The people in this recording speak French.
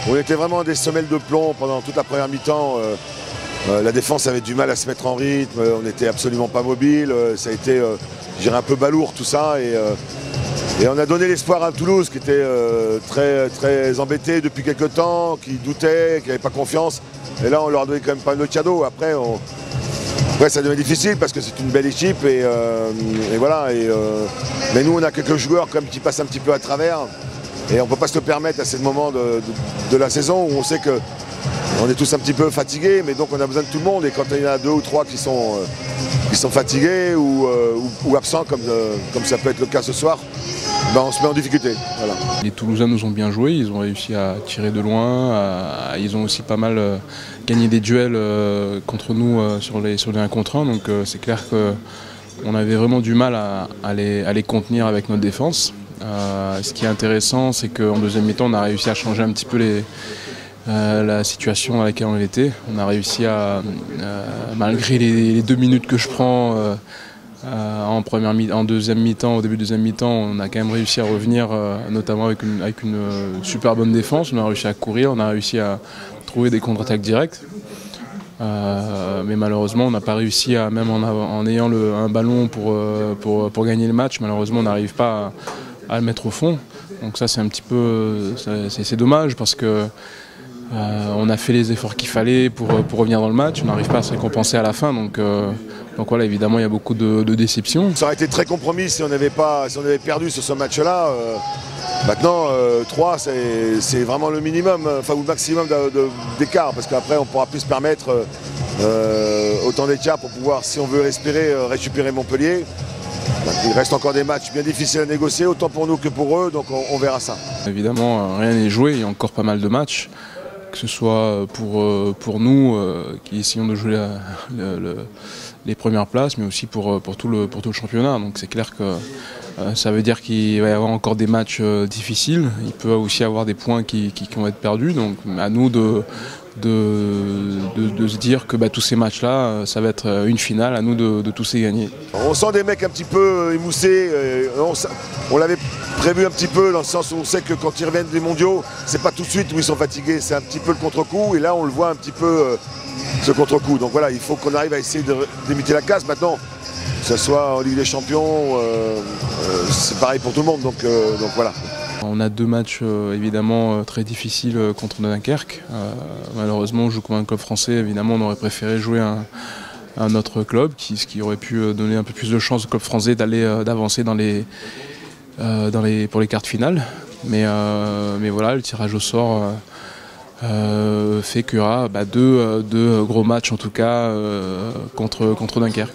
On était vraiment des semelles de plomb pendant toute la première mi-temps. La défense avait du mal à se mettre en rythme, on n'était absolument pas mobile. Ça a été, je dirais, un peu balourd tout ça. Et on a donné l'espoir à Toulouse qui était très embêté depuis quelques temps, qui doutait, qui n'avait pas confiance. Et là, on leur a donné quand même pas mal de cadeaux. Après, ça devient difficile parce que c'est une belle équipe. Et voilà. Mais nous, on a quelques joueurs quand même qui passent un petit peu à travers. Et on ne peut pas se le permettre à ce moment de la saison où on sait qu'on est tous un petit peu fatigués, mais donc on a besoin de tout le monde. Et quand il y en a 2 ou 3 qui sont fatigués ou absents, comme ça peut être le cas ce soir, ben on se met en difficulté. Voilà. Les Toulousains nous ont bien joué, ils ont réussi à tirer de loin, ils ont aussi pas mal gagné des duels contre nous sur les 1 contre 1, donc c'est clair qu'on avait vraiment du mal à les contenir avec notre défense. Ce qui est intéressant, c'est qu'en deuxième mi-temps, on a réussi à changer un petit peu la situation dans laquelle on était. On a réussi à, malgré les 2 minutes que je prends en deuxième mi-temps, au début de deuxième mi-temps, on a quand même réussi à revenir, notamment avec une super bonne défense. On a réussi à courir, on a réussi à trouver des contre-attaques directes. Mais malheureusement, on n'a pas réussi, même en ayant un ballon pour gagner le match, malheureusement, on n'arrive pas à le mettre au fond. Donc ça, c'est un petit peu, c'est dommage parce que on a fait les efforts qu'il fallait pour revenir dans le match. On n'arrive pas à se récompenser à la fin. Donc voilà, évidemment, il y a beaucoup de déceptions. Ça aurait été très compromis si on avait perdu sur ce match-là. Maintenant, 3, c'est vraiment le minimum, enfin ou le maximum d'écart, parce qu'après, on ne pourra plus se permettre autant d'écart pour pouvoir, si on veut espérer, récupérer Montpellier. Il reste encore des matchs bien difficiles à négocier, autant pour nous que pour eux, donc on verra ça. Évidemment, rien n'est joué, il y a encore pas mal de matchs, que ce soit pour nous qui essayons de jouer les premières places, mais aussi pour tout le championnat. Donc c'est clair que ça veut dire qu'il va y avoir encore des matchs difficiles, il peut aussi y avoir des points qui vont être perdus, donc à nous de se dire que tous ces matchs-là, ça va être une finale, à nous de tous les gagner. On sent des mecs un petit peu émoussés, on l'avait prévu un petit peu dans le sens où on sait que quand ils reviennent des mondiaux, c'est pas tout de suite où ils sont fatigués, c'est un petit peu le contre-coup et là on le voit un petit peu ce contre-coup. Donc voilà, il faut qu'on arrive à essayer d'imiter la casse maintenant, que ce soit en Ligue des Champions, c'est pareil pour tout le monde, donc voilà. On a 2 matchs évidemment très difficiles contre Dunkerque. Malheureusement, on joue comme un club français. Évidemment, on aurait préféré jouer un autre club, ce qui aurait pu donner un peu plus de chance au club français d'avancer pour les quarts de finale. Mais voilà, le tirage au sort fait qu'il y aura 2 gros matchs en tout cas contre Dunkerque.